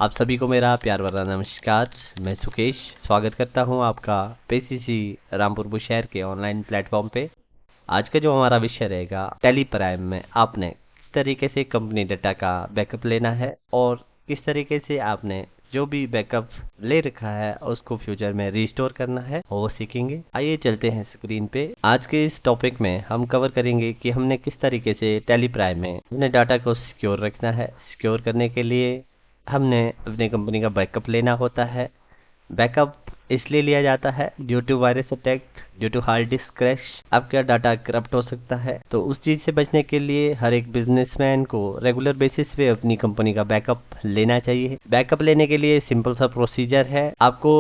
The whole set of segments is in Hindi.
आप सभी को मेरा प्यार भरा नमस्कार। मैं सुकेश स्वागत करता हूं आपका पीसीसी रामपुर बुशहर के ऑनलाइन प्लेटफॉर्म पे। आज का जो हमारा विषय रहेगा, टेली प्राइम में आपने किस तरीके से कंपनी डाटा का बैकअप लेना है और किस तरीके से आपने जो भी बैकअप ले रखा है उसको फ्यूचर में रिस्टोर करना है, वो सीखेंगे। आइए चलते हैं स्क्रीन पे। आज के इस टॉपिक में हम कवर करेंगे कि हमने किस तरीके से टेली प्राइम में अपने डाटा को सिक्योर रखना है। सिक्योर करने के लिए हमने अपनी कंपनी का बैकअप लेना होता है। बैकअप इसलिए लिया जाता है due to virus attack, due to hard disk crash, आपका डाटा करप्ट हो सकता है। तो उस चीज़ से बचने के लिए हर एक बिजनेसमैन को रेगुलर बेसिस पे अपनी कंपनी का बैकअप लेना चाहिए। बैकअप लेने के लिए सिंपल सा प्रोसीजर है। आपको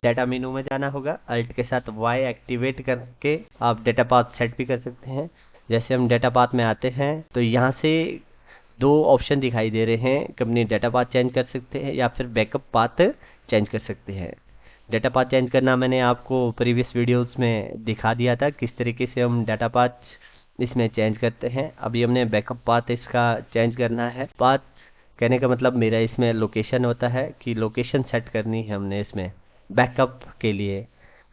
डाटा मेनू में जाना होगा, अल्ट के साथ वाई एक्टिवेट करके आप डाटा पाथ सेट भी कर सकते हैं। जैसे हम डाटा पाथ में आते हैं तो यहाँ से दो ऑप्शन दिखाई दे रहे हैं, कंपनी डाटा पाथ चेंज कर सकते हैं या फिर बैकअप पाथ चेंज कर सकते हैं। डाटा पाथ चेंज करना मैंने आपको प्रीवियस वीडियोस में दिखा दिया था, किस तरीके से हम डाटा पाथ इसमें चेंज करते हैं। अभी हमने बैकअप पाथ इसका चेंज करना है। पाथ कहने का मतलब मेरा इसमें लोकेशन होता है कि लोकेशन सेट करनी है हमने इसमें बैकअप के लिए,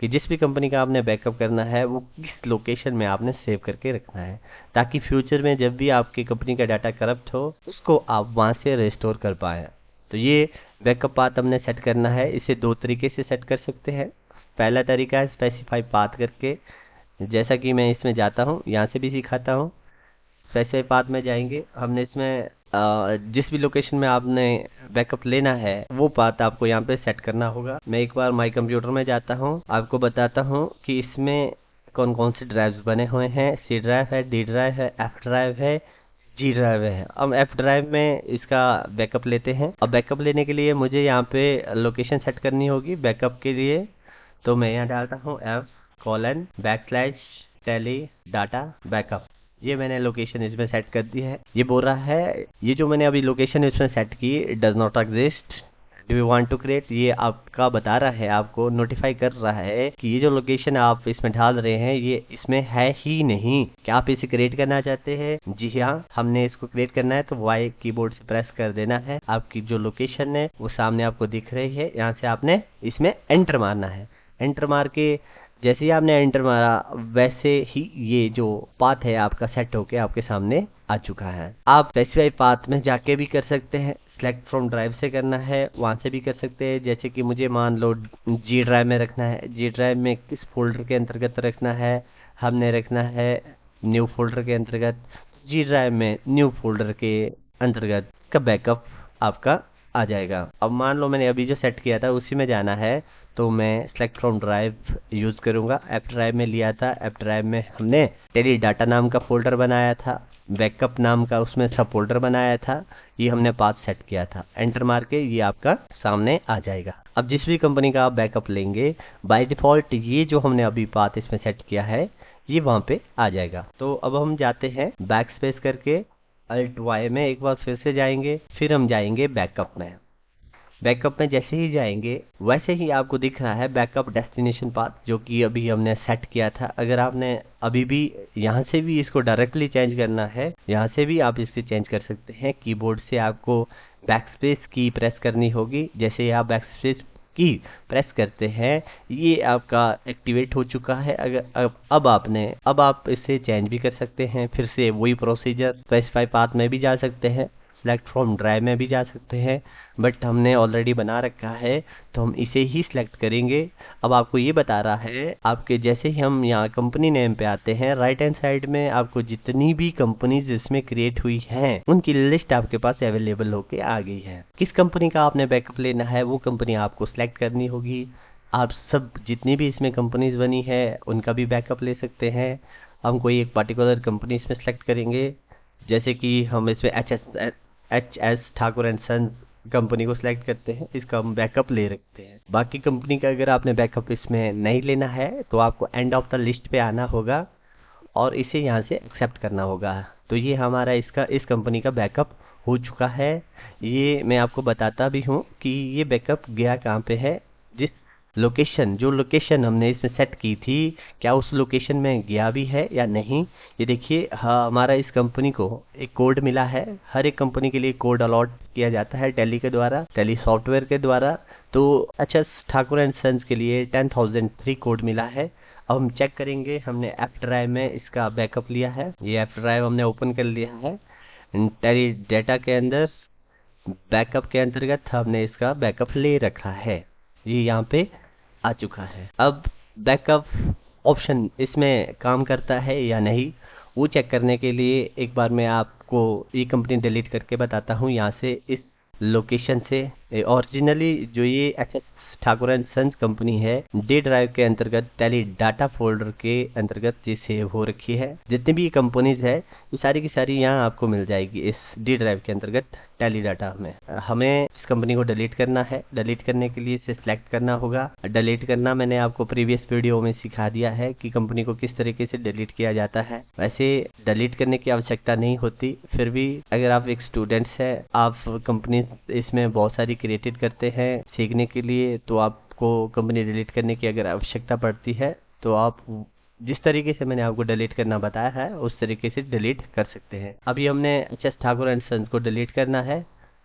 कि जिस भी कंपनी का आपने बैकअप करना है वो किस लोकेशन में आपने सेव करके रखना है, ताकि फ्यूचर में जब भी आपकी कंपनी का डाटा करप्ट हो उसको आप वहाँ से रिस्टोर कर पाएँ। तो ये बैकअप पाथ हमने सेट करना है। इसे दो तरीके से सेट कर सकते हैं। पहला तरीका है स्पेसिफाई पाथ करके, जैसा कि मैं इसमें जाता हूँ, यहाँ से भी सिखाता हूँ। स्पेसिफाई पाथ में जाएंगे, हमने इसमें जिस भी लोकेशन में आपने बैकअप लेना है वो पाथ आपको यहाँ पे सेट करना होगा। मैं एक बार माई कंप्यूटर में जाता हूँ, आपको बताता हूँ कि इसमें कौन कौन से ड्राइव्स बने हुए हैं। सी ड्राइव है, डी ड्राइव है, एफ ड्राइव है, जी ड्राइव है। अब एफ ड्राइव में इसका बैकअप लेते हैं। अब बैकअप लेने के लिए मुझे यहाँ पे लोकेशन सेट करनी होगी बैकअप के लिए। तो मैं यहाँ डालता हूँ F:\टेली डाटा बैकअप। ये मैंने लोकेशन इसमें सेट कर दी है। ये बोल रहा है ये जो मैंने अभी लोकेशन इसमें सेट की does not exist, do you want to create. ये आपका बता रहा है, आपको नोटिफाई कर रहा है कि ये जो लोकेशन आप इसमें डाल रहे हैं ये इसमें है ही नहीं। क्या आप इसे क्रिएट करना चाहते हैं? जी हाँ, हमने इसको क्रिएट करना है। तो वाई कीबोर्ड से प्रेस कर देना है। आपकी जो लोकेशन है वो सामने आपको दिख रही है। यहाँ से आपने इसमें एंटर मारना है। एंटर मार के जैसे ही आपने एंटर मारा वैसे ही ये जो पाथ है आपका सेट होके आपके सामने आ चुका है। आप स्पेसिफाई पाथ में जाके भी कर सकते हैं, सेलेक्ट फ्रॉम ड्राइव से करना है वहां से भी कर सकते हैं। जैसे कि मुझे मान लो जी ड्राइव में रखना है, जी ड्राइव में किस फोल्डर के अंतर्गत रखना है, हमने रखना है न्यू फोल्डर के अंतर्गत। जी ड्राइव में न्यू फोल्डर के अंतर्गत का बैकअप आपका आ जाएगा। अब मान लो मैंने अभी जो सेट किया था उसी में जाना है, तो मैं सेलेक्ट फ्रॉम ड्राइव यूज करूंगा। एफ ड्राइव में लिया था, एफ ड्राइव में हमने टेली डाटा नाम का फोल्डर बनाया था, बैकअप नाम का उसमें सब फोल्डर बनाया था। ये हमने पाथ सेट किया था। एंटर मार के ये आपका सामने आ जाएगा। अब जिस भी कंपनी का आप बैकअप लेंगे बाय डिफॉल्ट ये जो हमने अभी पाथ इसमें सेट किया है ये वहां पे आ जाएगा। तो अब हम जाते हैं बैक स्पेस करके अल्ट वाई में एक बार फिर से जाएंगे, फिर हम जाएंगे बैकअप में। बैकअप में जैसे ही जाएंगे वैसे ही आपको दिख रहा है बैकअप डेस्टिनेशन पाथ जो कि अभी हमने सेट किया था। अगर आपने अभी भी यहाँ से भी इसको डायरेक्टली चेंज करना है, यहाँ से भी आप इसे चेंज कर सकते हैं। कीबोर्ड से आपको बैकस्पेस की प्रेस करनी होगी। जैसे ही आप बैकस्पेस की प्रेस करते हैं ये आपका एक्टिवेट हो चुका है। अगर अब आप इसे चेंज भी कर सकते हैं। फिर से वही प्रोसीजर, स्पेसिफाई पाथ में भी जा सकते हैं, सेलेक्ट फ्रॉम ड्राइव में भी जा सकते हैं, बट हमने ऑलरेडी बना रखा है तो हम इसे ही सिलेक्ट करेंगे। अब आपको ये बता रहा है, आपके जैसे ही हम यहाँ कंपनी नेम पे आते हैं राइट हैंड साइड में आपको जितनी भी कंपनीज इसमें क्रिएट हुई हैं उनकी लिस्ट आपके पास अवेलेबल होके आ गई है। किस कंपनी का आपने बैकअप लेना है वो कंपनी आपको सिलेक्ट करनी होगी। आप सब जितनी भी इसमें कंपनीज बनी है उनका भी बैकअप ले सकते हैं। हम कोई एक पर्टिकुलर कंपनी इसमें सेलेक्ट करेंगे, जैसे कि हम इसमें H S Thakur and sons company को सिलेक्ट करते हैं, इसका हम बैकअप ले रखते हैं। बाकी कंपनी का अगर आपने बैकअप इसमें नहीं लेना है तो आपको एंड ऑफ द लिस्ट पे आना होगा और इसे यहाँ से एक्सेप्ट करना होगा। तो ये हमारा इस कंपनी का बैकअप हो चुका है। ये मैं आपको बताता भी हूँ कि ये बैकअप गया कहाँ पे है। जिस लोकेशन, जो लोकेशन हमने इसमें सेट की थी, क्या उस लोकेशन में गया भी है या नहीं। ये देखिए, हाँ, हमारा इस कंपनी को एक कोड मिला है। हर एक कंपनी के लिए कोड अलॉट किया जाता है टैली के द्वारा, टैली सॉफ्टवेयर के द्वारा। तो अच्छा, ठाकुर एंड सन्स के लिए 10,003 कोड मिला है। अब हम चेक करेंगे, हमने एफ ड्राइव में इसका बैकअप लिया है। ये एफ ड्राइव हमने ओपन कर लिया है। टैली डेटा के अंदर बैकअप के अंतर्गत हमने इसका बैकअप ले रखा है। ये यहाँ पे आ चुका है। अब बैकअप ऑप्शन इसमें काम करता है या नहीं, वो चेक करने के लिए एक बार मैं आपको ये कंपनी डिलीट करके बताता हूँ यहाँ से, इस लोकेशन से। ओरिजिनली जो ये H S Thakur and sons company है, डी ड्राइव के अंतर्गत टैली डाटा फोल्डर के अंतर्गत ये सेव हो रखी है। जितनी भी कंपनीज है ये सारी की सारी यहाँ आपको मिल जाएगी इस डी ड्राइव के अंतर्गत टैली डाटा में। हमें इस कंपनी को डिलीट करना है। डिलीट करने के लिए इसे सिलेक्ट करना होगा। डिलीट करना मैंने आपको प्रीवियस वीडियो में सिखा दिया है कि कंपनी को किस तरीके से डिलीट किया जाता है। वैसे डिलीट करने की आवश्यकता नहीं होती, फिर भी अगर आप एक स्टूडेंट है, आप कंपनी इसमें बहुत सारी क्रिएटेड करते हैं सीखने के लिए, तो आपको कंपनी डिलीट करने की अगर आवश्यकता पड़ती है तो आप जिस तरीके से मैंने आपको डिलीट करना बताया है उस तरीके से डिलीट कर सकते हैं। अभी हमने H S Thakur and sons को डिलीट करना है,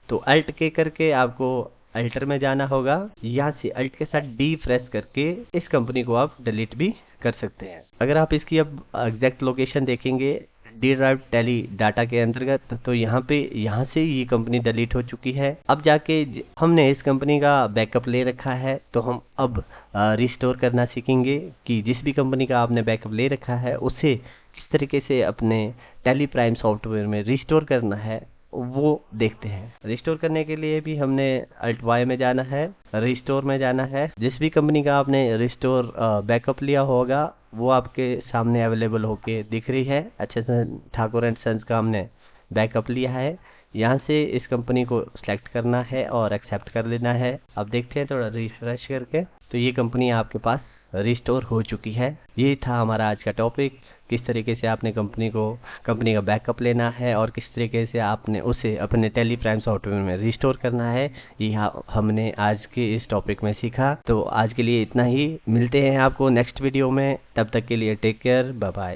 तो अल्ट के करके आपको अल्टर में जाना होगा। यहाँ से अल्ट के साथ डी प्रेस करके इस कंपनी को आप डिलीट भी कर सकते हैं। अगर आप इसकी अब एग्जैक्ट लोकेशन देखेंगे डी ड्राइव टैली डाटा के अंतर्गत, तो यहाँ से ये कंपनी डिलीट हो चुकी है। अब जाके हमने इस कंपनी का बैकअप ले रखा है, तो हम अब रिस्टोर करना सीखेंगे कि जिस भी कंपनी का आपने बैकअप ले रखा है उसे किस तरीके से अपने टैली प्राइम सॉफ्टवेयर में रिस्टोर करना है, वो देखते हैं। रिस्टोर करने के लिए भी हमने अल्ट वाई में जाना है, रिस्टोर में जाना है। जिस भी कंपनी का आपने रिस्टोर बैकअप लिया होगा वो आपके सामने अवेलेबल होके दिख रही है। अच्छे से ठाकुर एंड सन्स का हमने बैकअप लिया है। यहाँ से इस कंपनी को सिलेक्ट करना है और एक्सेप्ट कर लेना है। अब देखते हैं थोड़ा रिफ्रेश करके, तो ये कंपनी आपके पास रिस्टोर हो चुकी है। ये था हमारा आज का टॉपिक, किस तरीके से आपने कंपनी का बैकअप लेना है और किस तरीके से आपने उसे अपने टैली प्राइम सॉफ्टवेयर में रिस्टोर करना है, ये हमने आज के इस टॉपिक में सीखा। तो आज के लिए इतना ही, मिलते हैं आपको नेक्स्ट वीडियो में। तब तक के लिए टेक केयर, बाय बाय।